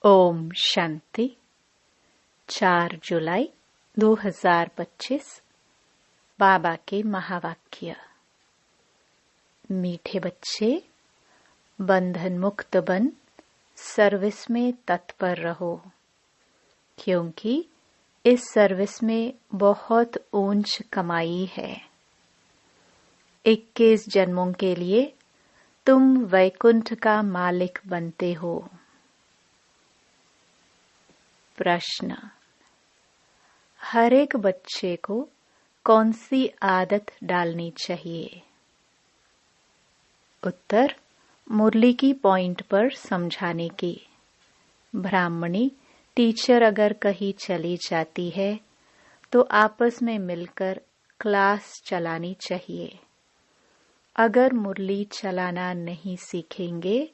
ओम शांति। 4 जुलाई 2025 बाबा के महावाक्य। मीठे बच्चे, बंधन मुक्त बन सर्विस में तत्पर रहो, क्योंकि इस सर्विस में बहुत ऊंच कमाई है। 21 जन्मों के लिए तुम वैकुंठ का मालिक बनते हो। प्रश्न: हर एक बच्चे को कौन सी आदत डालनी चाहिए? उत्तर: मुरली की पॉइंट पर समझाने की। ब्राह्मणी टीचर अगर कहीं चली जाती है तो आपस में मिलकर क्लास चलानी चाहिए। अगर मुरली चलाना नहीं सीखेंगे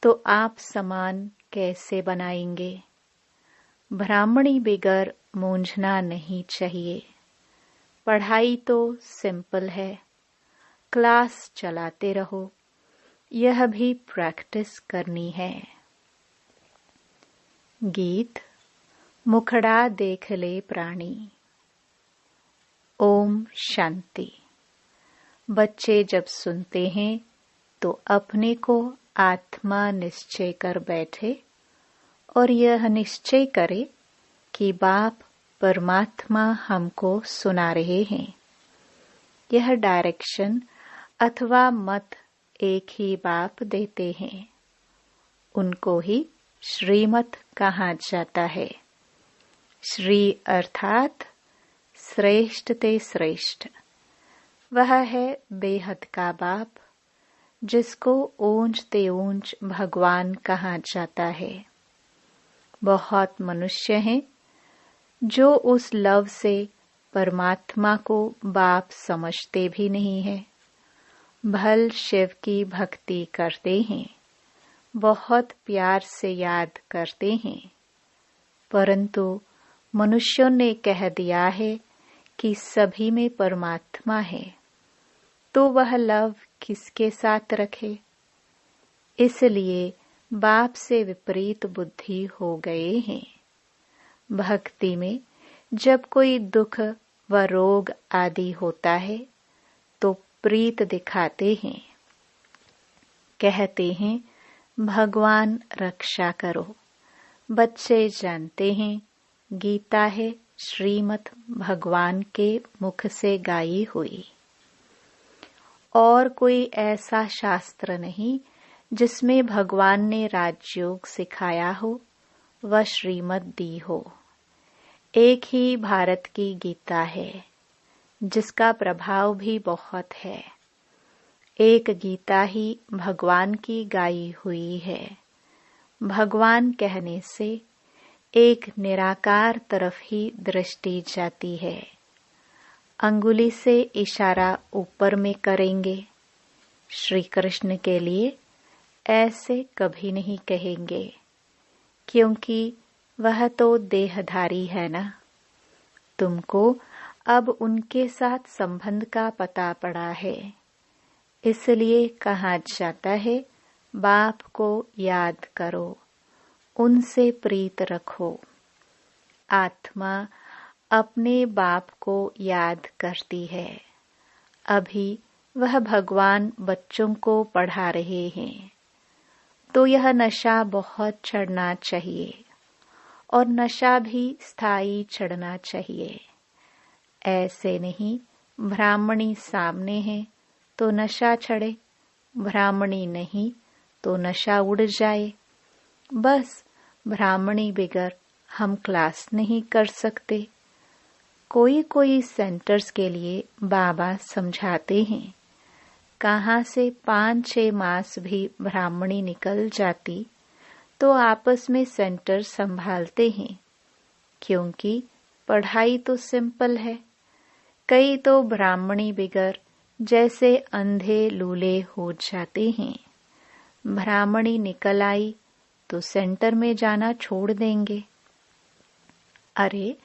तो आप समान कैसे बनाएंगे? ब्राह्मणी बिगर मूंझना नहीं चाहिए। पढ़ाई तो सिंपल है, क्लास चलाते रहो, यह भी प्रैक्टिस करनी है। गीत मुखड़ा देख ले प्राणी। ओम शांति। बच्चे जब सुनते हैं तो अपने को आत्मा निश्चय कर बैठे और यह निश्चय करे कि बाप परमात्मा हमको सुना रहे हैं। यह डायरेक्शन अथवा मत एक ही बाप देते हैं। उनको ही श्रीमत कहा जाता है। श्री अर्थात श्रेष्ठ ते श्रेष्ठ। वह है बेहद का बाप, जिसको ऊंच ते ऊंच भगवान कहा जाता है। बहुत मनुष्य हैं जो उस लव से परमात्मा को बाप समझते भी नहीं है। भल शिव की भक्ति करते हैं, बहुत प्यार से याद करते हैं, परंतु मनुष्यों ने कह दिया है कि सभी में परमात्मा है, तो वह लव किसके साथ रखे? इसलिए बाप से विपरीत बुद्धि हो गए हैं। भक्ति में जब कोई दुख व रोग आदि होता है तो प्रीत दिखाते हैं, कहते हैं भगवान रक्षा करो। बच्चे जानते हैं गीता है श्रीमत भगवान के मुख से गाई हुई, और कोई ऐसा शास्त्र नहीं जिसमें भगवान ने राजयोग सिखाया हो व श्रीमत दी हो। एक ही भारत की गीता है, जिसका प्रभाव भी बहुत है। एक गीता ही भगवान की गाई हुई है। भगवान कहने से एक निराकार तरफ ही दृष्टि जाती है। अंगुली से इशारा ऊपर में करेंगे। श्री कृष्ण के लिए ऐसे कभी नहीं कहेंगे, क्योंकि वह तो देहधारी है ना। तुमको अब उनके साथ संबंध का पता पड़ा है, इसलिए कहा जाता है बाप को याद करो, उनसे प्रीत रखो। आत्मा अपने बाप को याद करती है। अभी वह भगवान बच्चों को पढ़ा रहे हैं, तो यह नशा बहुत चढ़ना चाहिए, और नशा भी स्थायी चढ़ना चाहिए। ऐसे नहीं ब्राह्मणी सामने है तो नशा चढ़े, ब्राह्मणी नहीं तो नशा उड़ जाए। बस ब्राह्मणी बिगर हम क्लास नहीं कर सकते। कोई सेंटर्स के लिए बाबा समझाते हैं। कहाँ से 5-6 मास भी ब्राह्मणी निकल जाती तो आपस में सेंटर संभालते हैं, क्योंकि पढ़ाई तो सिंपल है। कई तो ब्राह्मणी बिगर जैसे अंधे लूले हो जाते हैं। ब्राह्मणी निकल आई तो सेंटर में जाना छोड़ देंगे। अरे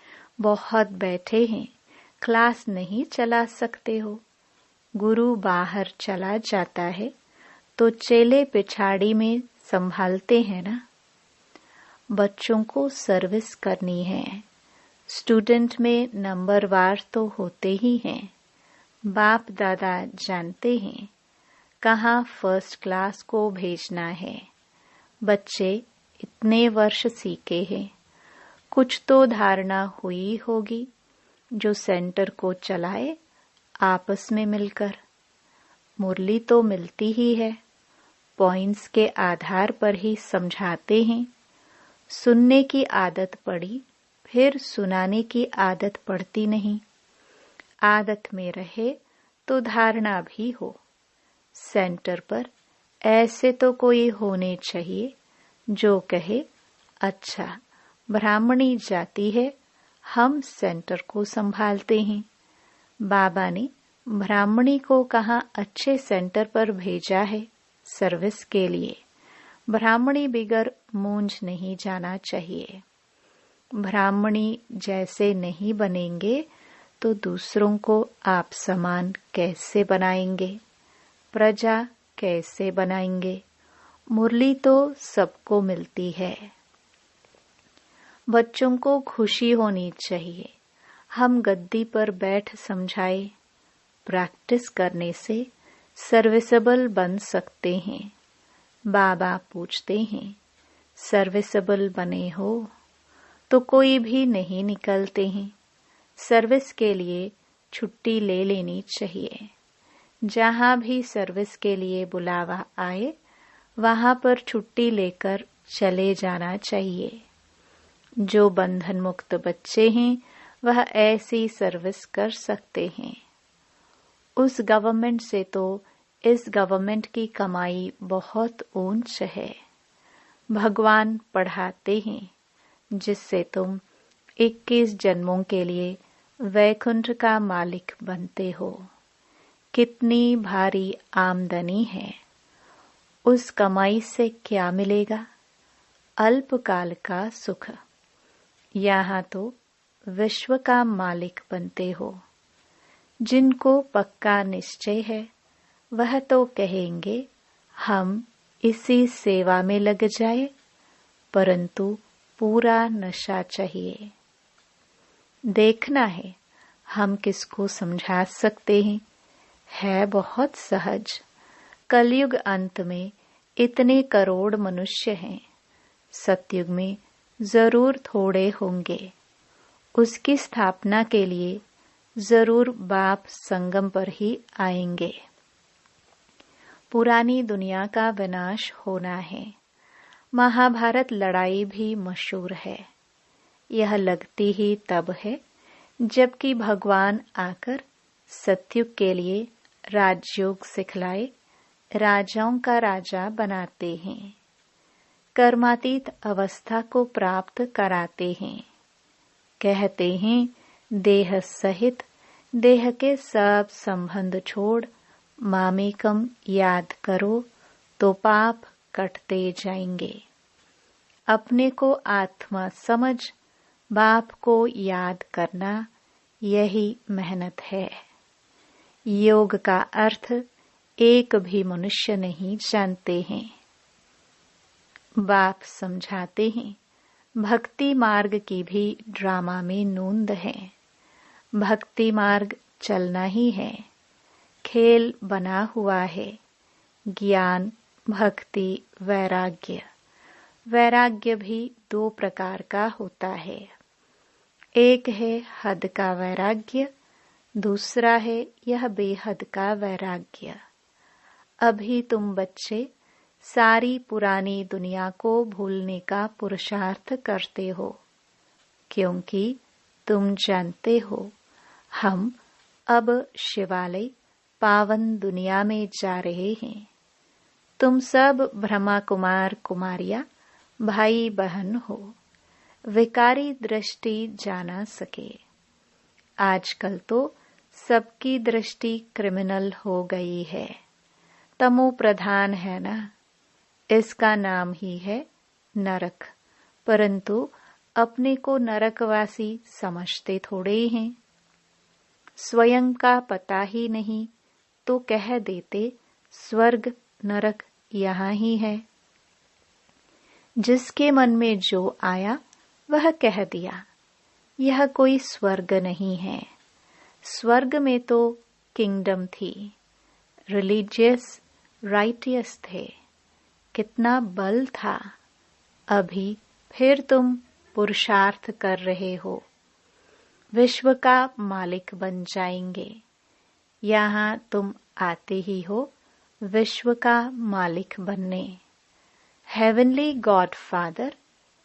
बहुत बैठे हैं, क्लास नहीं चला सकते हो। गुरु बाहर चला जाता है तो चेले पिछाड़ी में संभालते हैं ना। बच्चों को सर्विस करनी है। स्टूडेंट में नंबरवार तो होते ही हैं। बाप दादा जानते हैं कहाँ फर्स्ट क्लास को भेजना है। बच्चे इतने वर्ष सीखे हैं, कुछ तो धारणा हुई होगी जो सेंटर को चलाए आपस में मिलकर। मुरली तो मिलती ही है, पॉइंट्स के आधार पर ही समझाते हैं। सुनने की आदत पड़ी, फिर सुनाने की आदत पड़ती नहीं। आदत में रहे तो धारणा भी हो। सेंटर पर ऐसे तो कोई होने चाहिए जो कहे, अच्छा ब्राह्मणी जाति है, हम सेंटर को संभालते हैं। बाबा ने ब्राह्मणी को कहाँ अच्छे सेंटर पर भेजा है सर्विस के लिए। ब्राह्मणी बिगर मूंझ नहीं जाना चाहिए। ब्राह्मणी जैसे नहीं बनेंगे तो दूसरों को आप समान कैसे बनाएंगे, प्रजा कैसे बनाएंगे। मुरली तो सबको मिलती है। बच्चों को खुशी होनी चाहिए। हम गद्दी पर बैठ समझाए। प्रैक्टिस करने से सर्विसेबल बन सकते हैं। बाबा पूछते हैं, सर्विसेबल बने हो तो कोई भी नहीं निकलते हैं। सर्विस के लिए छुट्टी ले लेनी चाहिए। जहाँ भी सर्विस के लिए बुलावा आए वहाँ पर छुट्टी लेकर चले जाना चाहिए। जो बंधन मुक्त बच्चे हैं वह ऐसी सर्विस कर सकते हैं। उस गवर्नमेंट से तो इस गवर्नमेंट की कमाई बहुत ऊंच है। भगवान पढ़ाते हैं जिससे तुम 21 जन्मों के लिए वैकुंठ का मालिक बनते हो। कितनी भारी आमदनी है। उस कमाई से क्या मिलेगा? अल्पकाल का सुख। यहाँ तो विश्व का मालिक बनते हो। जिनको पक्का निश्चय है वह तो कहेंगे हम इसी सेवा में लग जाए, परंतु पूरा नशा चाहिए। देखना है हम किसको समझा सकते हैं। है बहुत सहज। कलयुग अंत में इतने करोड़ मनुष्य हैं। सतयुग में जरूर थोड़े होंगे। उसकी स्थापना के लिए जरूर बाप संगम पर ही आएंगे। पुरानी दुनिया का विनाश होना है। महाभारत लड़ाई भी मशहूर है। यह लगती ही तब है जबकि भगवान आकर सतयुग के लिए राजयोग सिखलाए राजाओं का राजा बनाते हैं। कर्मातीत अवस्था को प्राप्त कराते हैं। कहते हैं देह सहित देह के सब संबंध छोड़ मामेकम याद करो तो पाप कटते जाएंगे। अपने को आत्मा समझ बाप को याद करना यही मेहनत है। योग का अर्थ एक भी मनुष्य नहीं जानते हैं। बाप समझाते हैं भक्ति मार्ग की भी ड्रामा में नूंद है। भक्ति मार्ग चलना ही है। खेल बना हुआ है। ज्ञान, भक्ति, वैराग्य। वैराग्य भी 2 प्रकार का होता है। एक है हद का वैराग्य, दूसरा है यह बेहद का वैराग्य। अभी तुम बच्चे सारी पुरानी दुनिया को भूलने का पुरुषार्थ करते हो, क्योंकि तुम जानते हो हम अब शिवालय पावन दुनिया में जा रहे हैं। तुम सब ब्रह्मा कुमार कुमारियां भाई बहन हो। विकारी दृष्टि जाना सके। आजकल तो सबकी दृष्टि क्रिमिनल हो गई है। तमो प्रधान है ना। इसका नाम ही है नरक, परंतु अपने को नरकवासी समझते थोड़े ही हैं। स्वयं का पता ही नहीं तो कह देते स्वर्ग नरक यहाँ ही है। जिसके मन में जो आया वह कह दिया। यह कोई स्वर्ग नहीं है। स्वर्ग में तो किंगडम थी, रिलीजियस राइटियस थे, कितना बल था। अभी फिर तुम पुरुषार्थ कर रहे हो, विश्व का मालिक बन जाएंगे। यहाँ तुम आते ही हो विश्व का मालिक बनने। हेवनली गॉड फादर,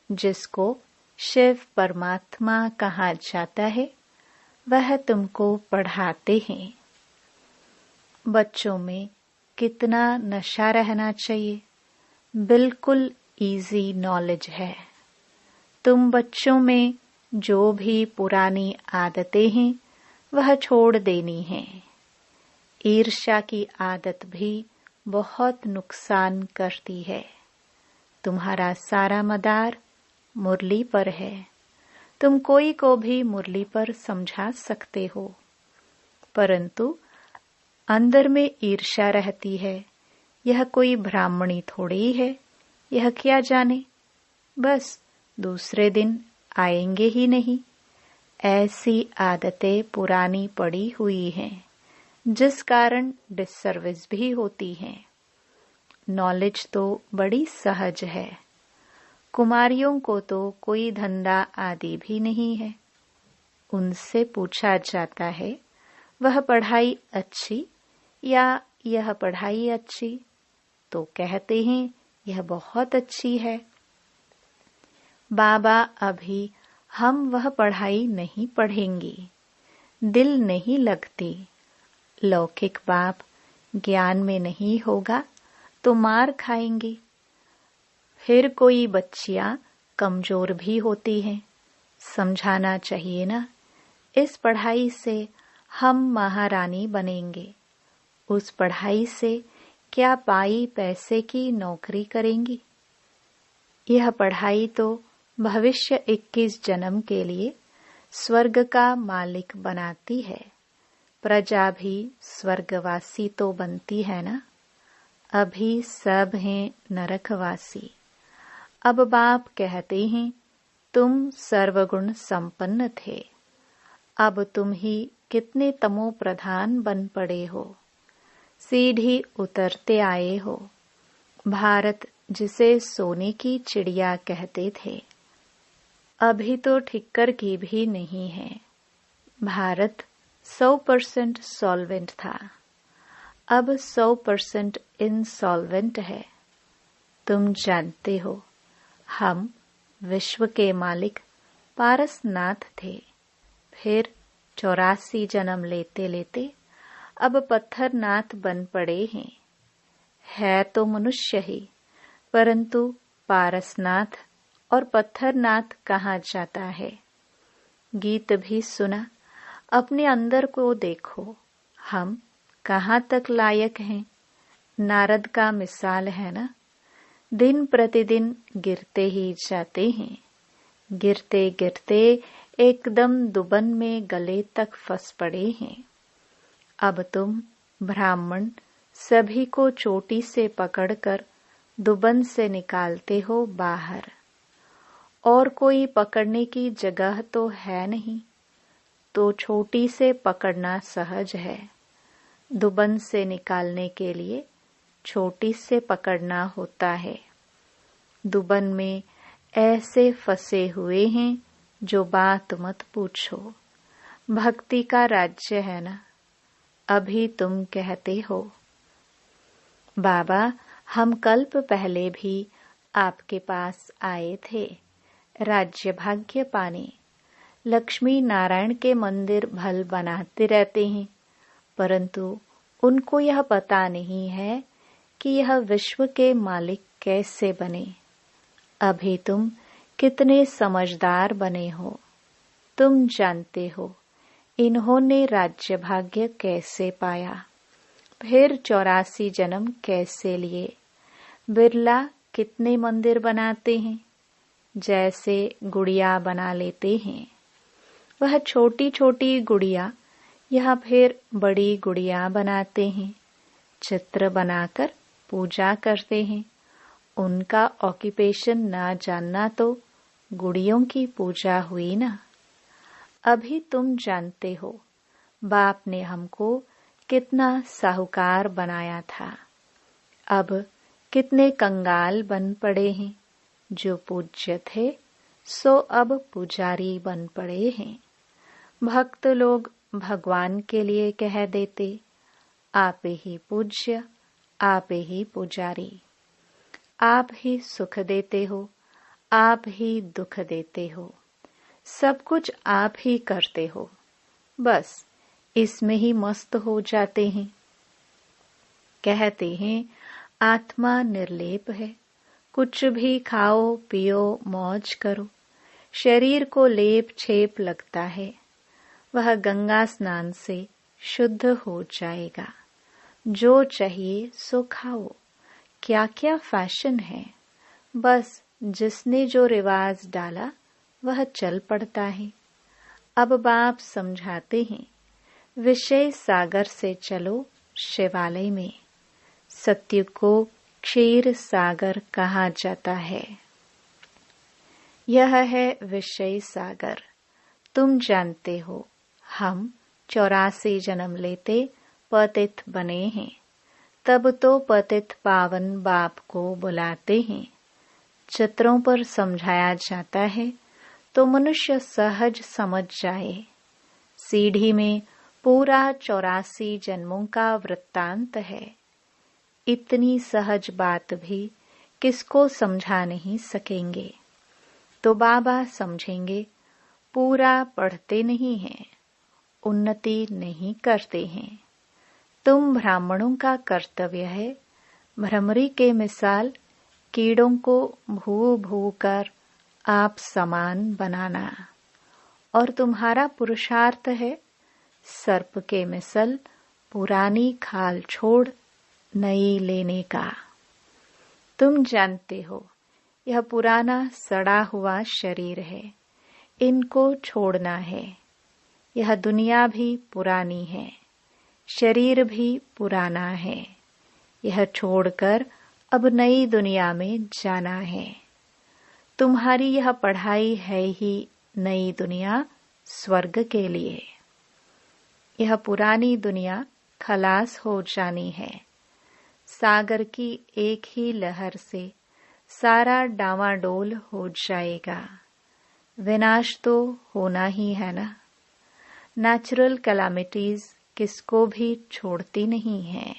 जिसको शिव परमात्मा कहा जाता है, वह तुमको पढ़ाते हैं। बच्चों में कितना नशा रहना चाहिए, बिल्कुल इजी नॉलेज है। तुम बच्चों में जो भी पुरानी आदतें हैं वह छोड़ देनी है। ईर्ष्या की आदत भी बहुत नुकसान करती है। तुम्हारा सारा मदार मुरली पर है। तुम कोई को भी मुरली पर समझा सकते हो, परंतु अंदर में ईर्ष्या रहती है। यह कोई ब्राह्मणी थोड़ी है, यह क्या जाने, बस दूसरे दिन आएंगे ही नहीं। ऐसी आदतें पुरानी पड़ी हुई हैं, जिस कारण डिससर्विस भी होती है। नॉलेज तो बड़ी सहज है। कुमारियों को तो कोई धंधा आदि भी नहीं है। उनसे पूछा जाता है, वह पढ़ाई अच्छी या यह पढ़ाई अच्छी, तो कहते हैं यह बहुत अच्छी है। बाबा, अभी हम वह पढ़ाई नहीं पढ़ेंगे, दिल नहीं लगती। लौकिक बाप ज्ञान में नहीं होगा तो मार खाएंगे। फिर कोई बच्चियां कमजोर भी होती हैं, समझाना चाहिए ना, इस पढ़ाई से हम महारानी बनेंगे, उस पढ़ाई से क्या पाई पैसे की नौकरी करेंगी। यह पढ़ाई तो भविष्य 21 जन्म के लिए स्वर्ग का मालिक बनाती है। प्रजा भी स्वर्गवासी तो बनती है ना। अभी सब हैं नरकवासी। अब बाप कहते हैं तुम सर्वगुण संपन्न थे, अब तुम ही कितने तमो प्रधान बन पड़े हो, सीढ़ी उतरते आए हो। भारत जिसे सोने की चिड़िया कहते थे, अभी तो ठिक्कर की भी नहीं है। भारत 100% सॉल्वेंट था, अब 100% इनसॉल्वेंट है। तुम जानते हो, हम विश्व के मालिक पारसनाथ थे, फिर 84 जन्म लेते लेते अब पत्थरनाथ बन पड़े हैं। है तो मनुष्य ही, परंतु पारसनाथ और पत्थरनाथ कहाँ जाता है। गीत भी सुना, अपने अंदर को देखो, हम कहाँ तक लायक हैं। नारद का मिसाल है ना, दिन प्रतिदिन गिरते ही जाते हैं, गिरते गिरते एकदम दुबन में गले तक फंस पड़े हैं। अब तुम ब्राह्मण सभी को चोटी से पकड़कर दुबन से निकालते हो बाहर, और कोई पकड़ने की जगह तो है नहीं, तो छोटी से पकड़ना सहज है। दुबन से निकालने के लिए छोटी से पकड़ना होता है। दुबन में ऐसे फंसे हुए हैं जो बात मत पूछो। भक्ति का राज्य है ना, अभी तुम कहते हो बाबा हम कल्प पहले भी आपके पास आए थे राज्य भाग्य पाने। लक्ष्मी नारायण के मंदिर भल बनाते रहते हैं, परंतु उनको यह पता नहीं है कि यह विश्व के मालिक कैसे बने। अभी तुम कितने समझदार बने हो। तुम जानते हो इन्होंने राज्य भाग्य कैसे पाया, फिर 84 जन्म कैसे लिए। बिरला कितने मंदिर बनाते हैं, जैसे गुड़िया बना लेते हैं। वह छोटी छोटी गुड़िया यह फिर बड़ी गुड़िया बनाते हैं, चित्र बनाकर पूजा करते हैं उनका ऑक्यूपेशन ना जानना तो गुड़ियों की पूजा हुई ना। अभी तुम जानते हो बाप ने हमको कितना साहूकार बनाया था, अब कितने कंगाल बन पड़े हैं। जो पूज्य थे सो अब पुजारी बन पड़े हैं। भक्त लोग भगवान के लिए कह देते, आप ही पूज्य, आप ही पुजारी। आप ही सुख देते हो, आप ही दुख देते हो, सब कुछ आप ही करते हो। बस इसमें ही मस्त हो जाते हैं। कहते हैं आत्मा निर्लेप है, कुछ भी खाओ पियो मौज करो। शरीर को लेप छेप लगता है, वह गंगा स्नान से शुद्ध हो जाएगा। जो चाहिए सो खाओ, क्या क्या फैशन है, बस जिसने जो रिवाज डाला वह चल पड़ता है। अब बाप समझाते हैं, विषय सागर से चलो शिवालय में। सत्य को क्षीर सागर कहा जाता है। यह है विषय सागर। तुम जानते हो हम 84 जन्म लेते पतित बने हैं, तब तो पतित पावन बाप को बुलाते हैं। चित्रों पर समझाया जाता है तो मनुष्य सहज समझ जाए। सीढ़ी में पूरा 84 जन्मों का वृत्तांत है। इतनी सहज बात भी किसको समझा नहीं सकेंगे। तो बाबा समझेंगे पूरा पढ़ते नहीं हैं, उन्नति नहीं करते हैं। तुम ब्राह्मणों का कर्तव्य है भ्रमरी के मिसाल कीड़ों को भू भू कर आप समान बनाना, और तुम्हारा पुरुषार्थ है सर्प के मिसल पुरानी खाल छोड़ नई लेने का। तुम जानते हो यह पुराना सड़ा हुआ शरीर है, इनको छोड़ना है। यह दुनिया भी पुरानी है, शरीर भी पुराना है। यह छोड़कर अब नई दुनिया में जाना है। तुम्हारी यह पढ़ाई है ही नई दुनिया स्वर्ग के लिए। यह पुरानी दुनिया खलास हो जानी है। सागर की एक ही लहर से सारा डावाडोल हो जाएगा। विनाश तो होना ही है ना। नेचुरल कैलामिटीज किसको भी छोड़ती नहीं है।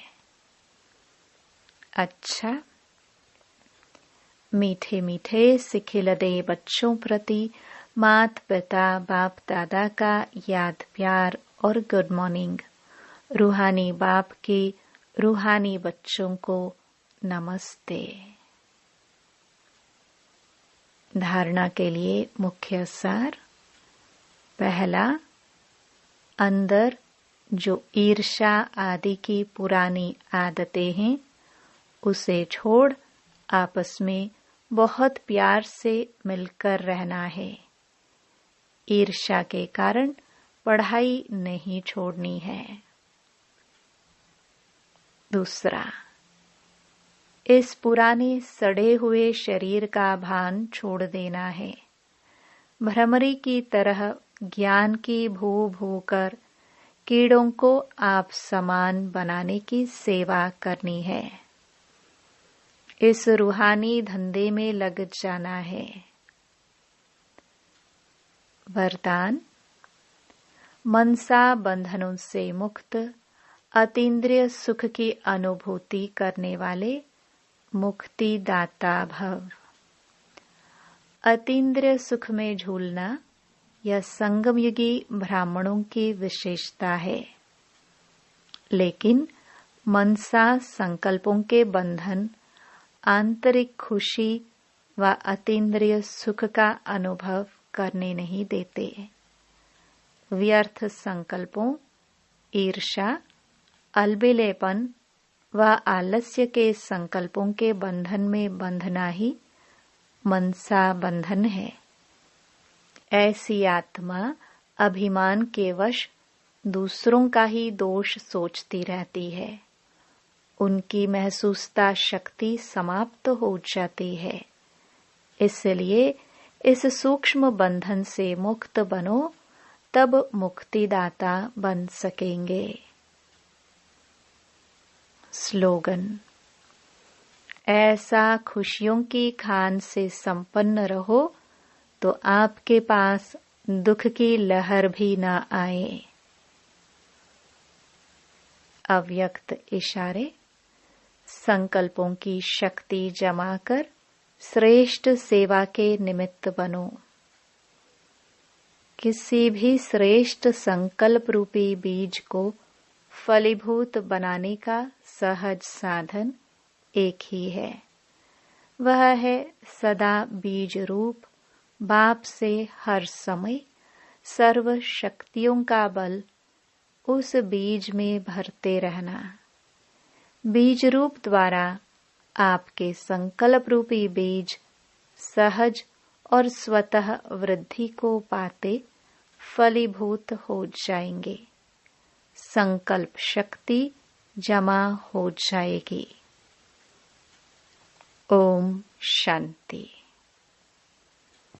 अच्छा, मीठे मीठे सिखिलदे बच्चों प्रति मात पिता बाप दादा का याद प्यार और गुड मॉर्निंग। रूहानी बाप के रूहानी बच्चों को नमस्ते। धारणा के लिए मुख्य सार। पहला, अंदर जो ईर्ष्या आदि की पुरानी आदतें हैं उसे छोड़ आपस में बहुत प्यार से मिलकर रहना है। ईर्ष्या के कारण पढ़ाई नहीं छोड़नी है। दूसरा, इस पुराने सड़े हुए शरीर का भान छोड़ देना है। भ्रमरी की तरह ज्ञान की भू भू कर कीड़ों को आप समान बनाने की सेवा करनी है। इस रूहानी धंधे में लग जाना है। वरदान, मनसा बंधनों से मुक्त अतीन्द्रिय सुख की अनुभूति करने वाले मुक्तिदाता भव। अतीन्द्रिय सुख में झूलना यह संगमयुगी ब्राह्मणों की विशेषता है। लेकिन मनसा संकल्पों के बंधन आंतरिक खुशी व अतीन्द्रिय सुख का अनुभव करने नहीं देते। व्यर्थ संकल्पों, ईर्ष्या, अलबेलेपन व आलस्य के संकल्पों के बंधन में बंधना ही मनसा बंधन है। ऐसी आत्मा अभिमान के वश दूसरों का ही दोष सोचती रहती है उनकी महसूसता शक्ति समाप्त हो जाती है। इसलिए इस सूक्ष्म बंधन से मुक्त बनो, तब मुक्तिदाता बन सकेंगे। स्लोगन: ऐसा खुशियों की खान से संपन्न रहो तो आपके पास दुख की लहर भी न आए। अव्यक्त इशारे: संकल्पों की शक्ति जमा कर श्रेष्ठ सेवा के निमित्त बनो। किसी भी श्रेष्ठ संकल्प रूपी बीज को फलीभूत बनाने का सहज साधन एक ही है। वह है सदा बीज रूप बाप से हर समय सर्व शक्तियों का बल उस बीज में भरते रहना। बीज रूप द्वारा आपके संकल्प रूपी बीज सहज और स्वतः वृद्धि को पाते फलीभूत हो जाएंगे। संकल्प शक्ति जमा हो जाएगी। ओम शांति।